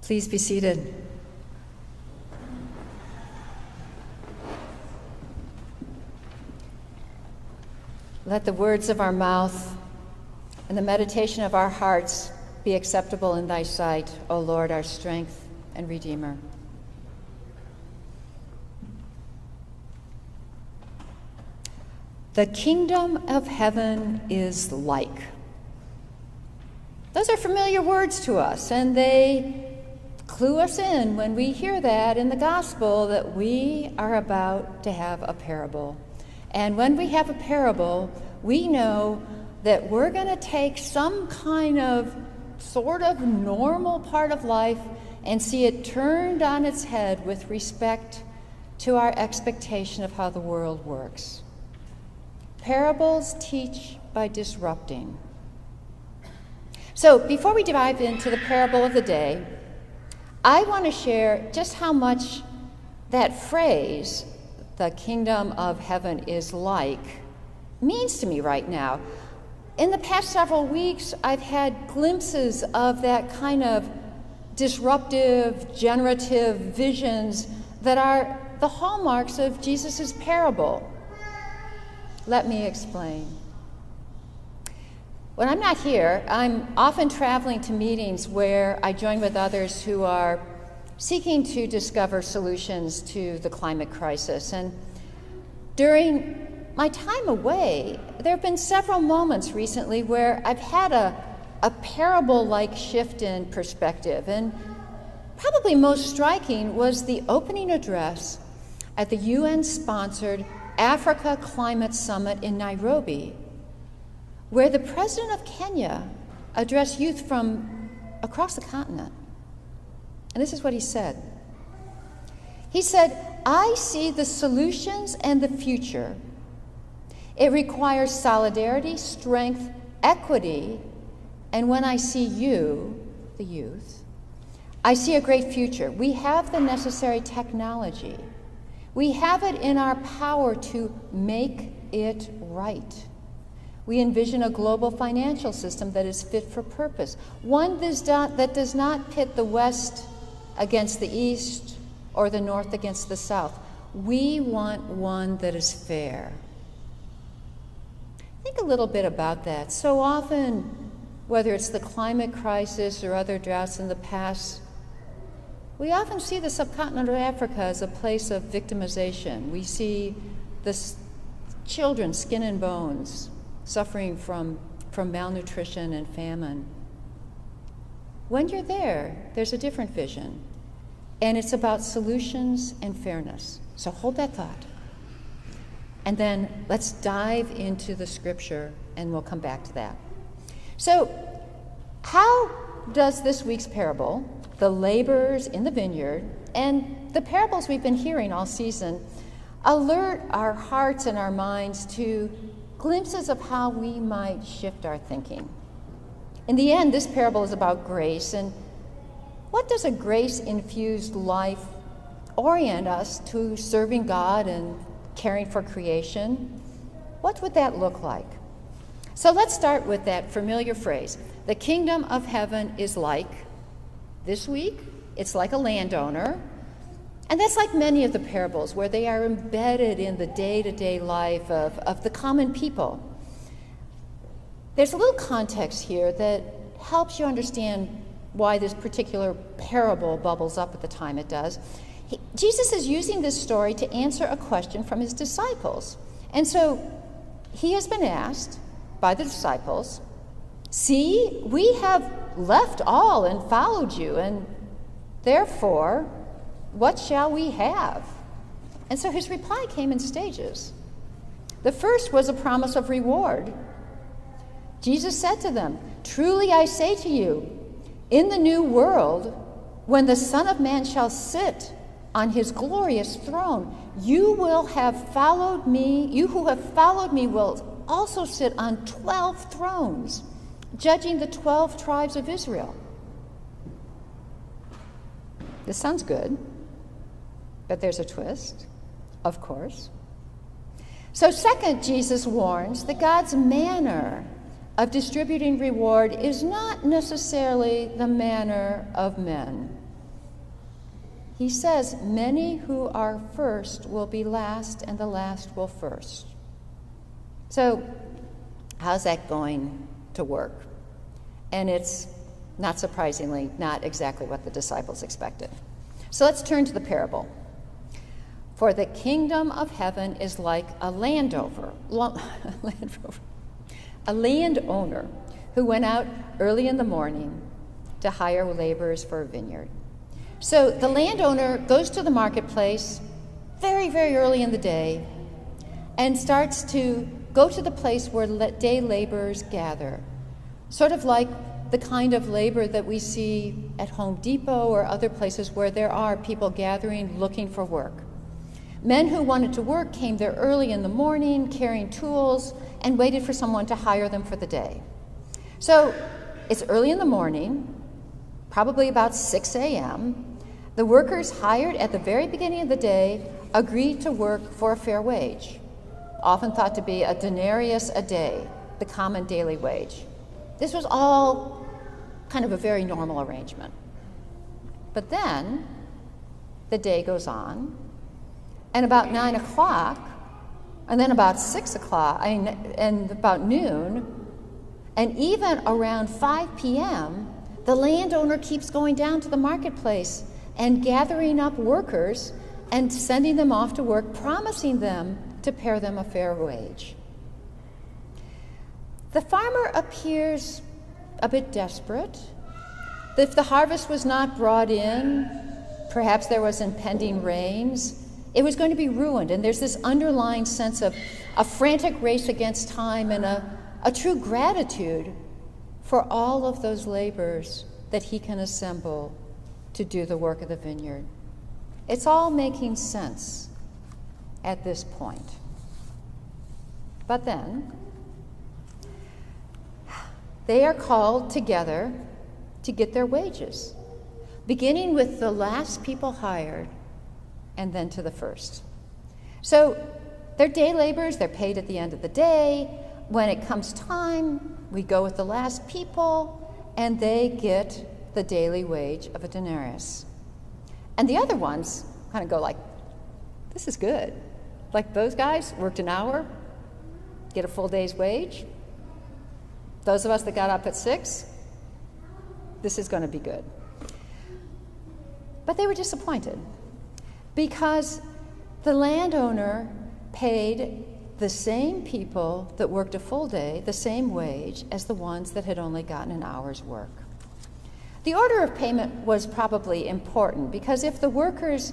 Please be seated. Let the words of our mouth and the meditation of our hearts be acceptable in thy sight, O Lord, our strength and Redeemer. The kingdom of heaven is like. Those are familiar words to us, and they clue us in when we hear that in the gospel that we are about to have a parable. And when we have a parable, we know that we're going to take some kind of sort of normal part of life and see it turned on its head with respect to our expectation of how the world works. Parables teach by disrupting. So before we dive into the parable of the day, I want to share just how much that phrase, the kingdom of heaven is like, means to me right now. In the past several weeks, I've had glimpses of that kind of disruptive, generative visions that are the hallmarks of Jesus' parable. Let me explain. When I'm not here, I'm often traveling to meetings where I join with others who are seeking to discover solutions to the climate crisis. And during my time away, there have been several moments recently where I've had a parable-like shift in perspective. And probably most striking was the opening address at the UN-sponsored Africa Climate Summit in Nairobi, where the president of Kenya addressed youth from across the continent. And this is what he said. He said, "I see the solutions and the future. It requires solidarity, strength, equity, and when I see you, the youth, I see a great future. We have the necessary technology. We have it in our power to make it right. We envision a global financial system that is fit for purpose, one that does not pit the West against the East or the North against the South. We want one that is fair." Think a little bit about that. So often, whether it's the climate crisis or other droughts in the past, we often see the subcontinent of Africa as a place of victimization. We see the children, skin and bones, suffering from malnutrition and famine. When you're there, there's a different vision, and it's about solutions and fairness. So hold that thought. And then let's dive into the scripture, and we'll come back to that. So, how does this week's parable, the laborers in the vineyard, and the parables we've been hearing all season, alert our hearts and our minds to glimpses of how we might shift our thinking? In the end, this parable is about grace, and what does a grace-infused life orient us to serving God and caring for creation? What would that look like? So let's start with that familiar phrase. The kingdom of heaven is like. This week, it's like a landowner. And that's like many of the parables where they are embedded in the day-to-day life of the common people. There's a little context here that helps you understand why this particular parable bubbles up at the time it does. Jesus is using this story to answer a question from his disciples. And so he has been asked by the disciples, "See, we have left all and followed you, and therefore, what shall we have?" And so his reply came in stages. The first was a promise of reward. Jesus said to them, "Truly I say to you, in the new world, when the Son of Man shall sit on his glorious throne, you will have followed me. You who have followed me will also sit on 12 thrones, judging the 12 tribes of Israel." This sounds good, but there's a twist, of course. So second, Jesus warns that God's manner of distributing reward is not necessarily the manner of men. he says, many who are first will be last, and the last will first. So, how's that going to work? And it's, not surprisingly, not exactly what the disciples expected. So let's turn to the parable. For the kingdom of heaven is like a landowner who went out early in the morning to hire laborers for a vineyard. So the landowner goes to the marketplace very, very early in the day and starts to go to the place where day laborers gather, sort of like the kind of labor that we see at Home Depot or other places where there are people gathering looking for work. Men who wanted to work came there early in the morning carrying tools and waited for someone to hire them for the day. So it's early in the morning, probably about 6 a.m. The workers hired at the very beginning of the day agreed to work for a fair wage, often thought to be a denarius a day, the common daily wage. This was all kind of a very normal arrangement. But then the day goes on, and about 9 o'clock, and then about 6 o'clock, and about noon, and even around 5 p.m., the landowner keeps going down to the marketplace and gathering up workers and sending them off to work, promising them to pay them a fair wage. The farmer appears a bit desperate. If the harvest was not brought in, perhaps there was impending rains, it was going to be ruined. And there's this underlying sense of a frantic race against time and a true gratitude for all of those laborers that he can assemble to do the work of the vineyard. It's all making sense at this point. But then, they are called together to get their wages, beginning with the last people hired and then to the first. So they're day laborers, they're paid at the end of the day. When it comes time, we go with the last people, and they get the daily wage of a denarius. And the other ones kind of go like, this is good. Like those guys worked an hour, get a full day's wage. Those of us that got up at 6, this is going to be good. But they were disappointed because the landowner paid the same people that worked a full day the same wage as the ones that had only gotten an hour's work. The order of payment was probably important because if the workers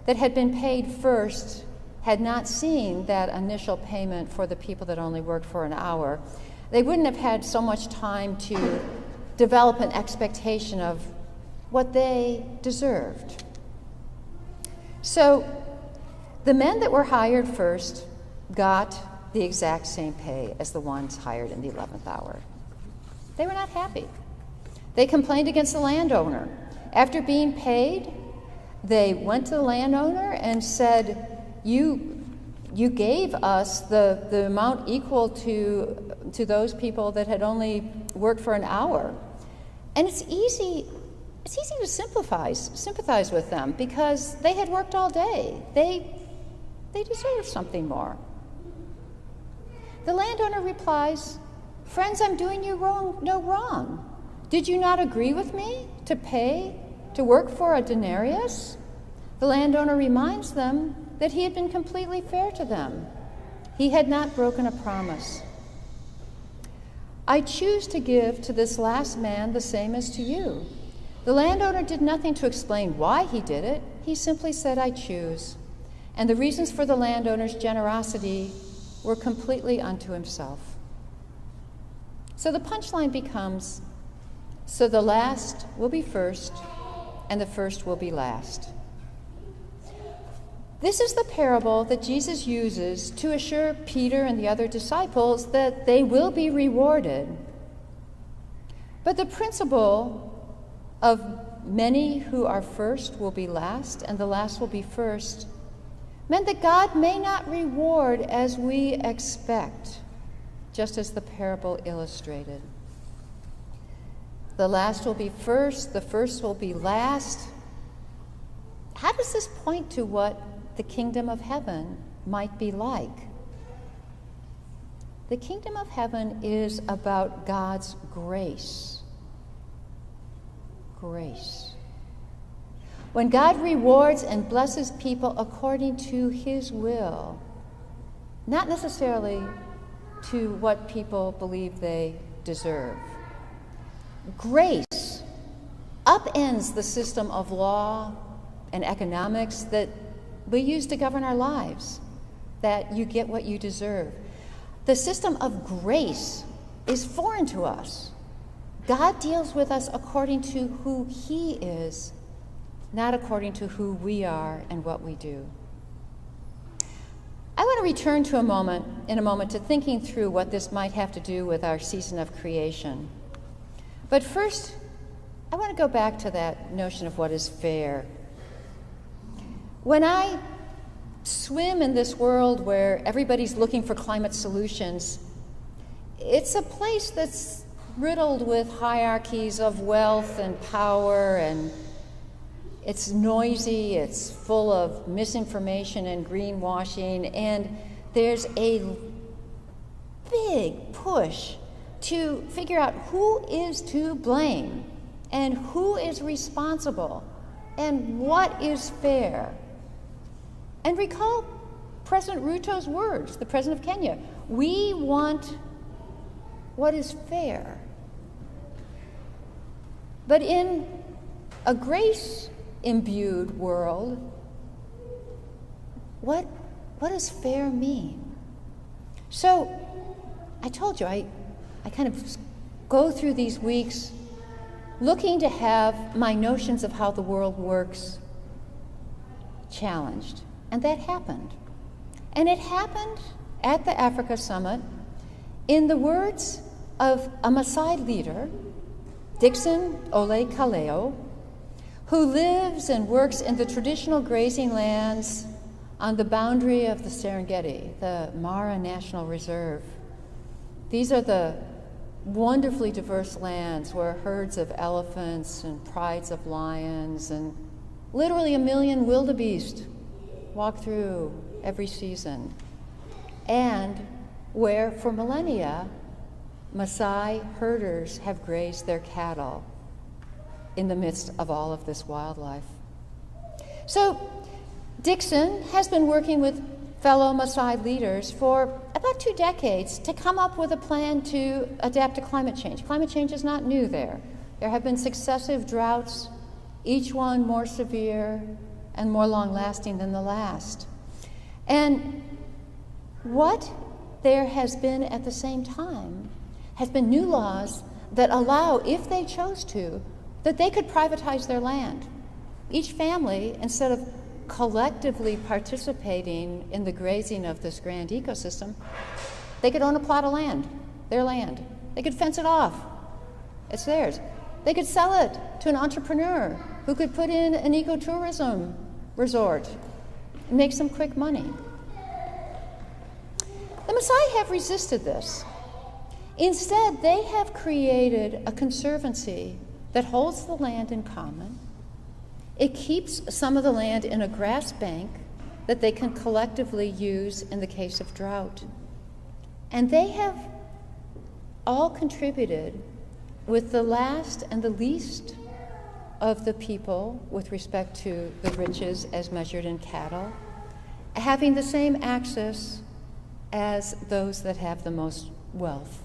that had been paid first had not seen that initial payment for the people that only worked for an hour, they wouldn't have had so much time to develop an expectation of what they deserved. So the men that were hired first got the exact same pay as the ones hired in the 11th hour. They were not happy. They complained against the landowner. After being paid, they went to the landowner and said, you gave us the amount equal to those people that had only worked for an hour. And it's easy to sympathize with them because they had worked all day. They deserve something more. The landowner replies, "Friends, I'm doing you no wrong. Did you not agree with me to work for a denarius?" The landowner reminds them that he had been completely fair to them. He had not broken a promise. "I choose to give to this last man the same as to you." The landowner did nothing to explain why he did it. He simply said, "I choose." And the reasons for the landowner's generosity were completely unto himself. So the punchline becomes, so the last will be first, and the first will be last. This is the parable that Jesus uses to assure Peter and the other disciples that they will be rewarded. But the principle of many who are first will be last, and the last will be first, meant that God may not reward as we expect, just as the parable illustrated. The last will be first, the first will be last. how does this point to what the kingdom of heaven might be like? The kingdom of heaven is about God's grace. Grace. When God rewards and blesses people according to his will, not necessarily to what people believe they deserve. Grace upends the system of law and economics that we use to govern our lives, that you get what you deserve. The system of grace is foreign to us. God deals with us according to who he is, not according to who we are and what we do. I want to return in a moment to thinking through what this might have to do with our season of creation. But first, I want to go back to that notion of what is fair. When I swim in this world where everybody's looking for climate solutions, it's a place that's riddled with hierarchies of wealth and power, and it's noisy, it's full of misinformation and greenwashing, and there's a big push to figure out who is to blame and who is responsible and what is fair. And recall President Ruto's words, the president of Kenya. We want what is fair. But in a grace-imbued world, what does fair mean? So I told you, I kind of go through these weeks looking to have my notions of how the world works challenged. And that happened. And it happened at the Africa Summit in the words of a Maasai leader, Dixon Ole Kaleo, who lives and works in the traditional grazing lands on the boundary of the Serengeti, the Mara National Reserve. These are the wonderfully diverse lands where herds of elephants and prides of lions and literally 1 million wildebeest walk through every season, and where for millennia Maasai herders have grazed their cattle in the midst of all of this wildlife. So Dixon has been working with fellow Maasai leaders for about 2 decades to come up with a plan to adapt to climate change. Climate change is not new there. There have been successive droughts, each one more severe and more long-lasting than the last. And what there has been at the same time has been new laws that allow, if they chose to, that they could privatize their land. Each family, instead of collectively participating in the grazing of this grand ecosystem, they could own a plot of land, their land. They could fence it off. It's theirs. They could sell it to an entrepreneur who could put in an ecotourism resort and make some quick money. The Maasai have resisted this. Instead, they have created a conservancy that holds the land in common. It keeps some of the land in a grass bank that they can collectively use in the case of drought. And they have all contributed with the last and the least of the people with respect to the riches as measured in cattle, having the same access as those that have the most wealth.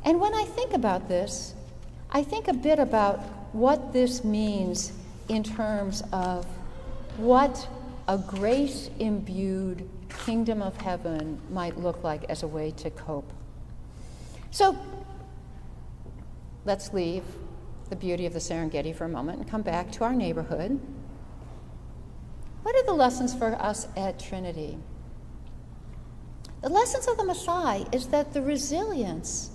And when I think about this, I think a bit about what this means in terms of what a grace-imbued kingdom of heaven might look like as a way to cope. So let's leave the beauty of the Serengeti for a moment and come back to our neighborhood. What are the lessons for us at Trinity? The lessons of the Maasai is that the resilience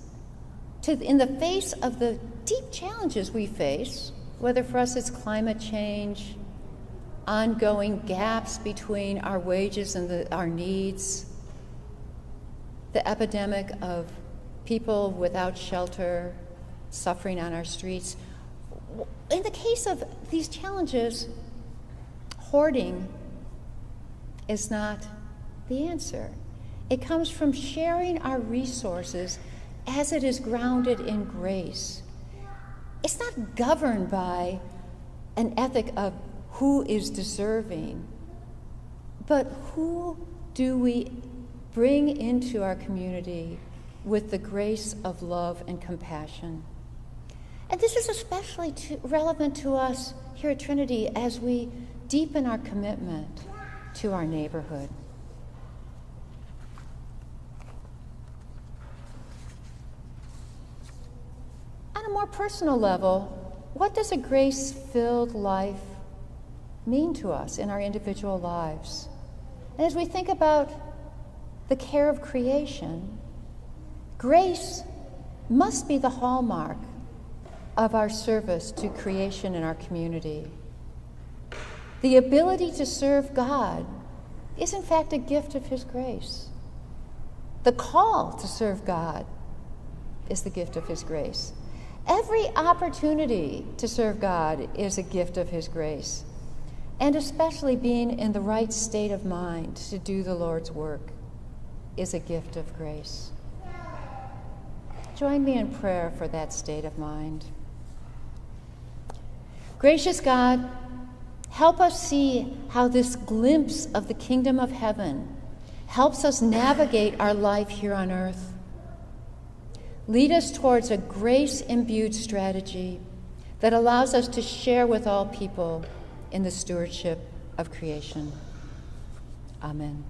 in the face of the deep challenges we face, whether for us it's climate change, ongoing gaps between our wages and our needs, the epidemic of people without shelter, suffering on our streets. In the case of these challenges, Hoarding is not the answer. It comes from sharing our resources as it is grounded in grace. It's not governed by an ethic of who is deserving, but who do we bring into our community with the grace of love and compassion. And this is especially relevant to us here at Trinity as we deepen our commitment to our neighborhood. On a more personal level, what does a grace-filled life mean to us in our individual lives? And as we think about the care of creation, grace must be the hallmark of our service to creation in our community. The ability to serve God is in fact a gift of His grace. The call to serve God is the gift of His grace. Every opportunity to serve God is a gift of His grace, and especially being in the right state of mind to do the Lord's work is a gift of grace. Join me in prayer for that state of mind. Gracious God, help us see how this glimpse of the kingdom of heaven helps us navigate our life here on earth. Lead us towards a grace-imbued strategy that allows us to share with all people in the stewardship of creation. Amen.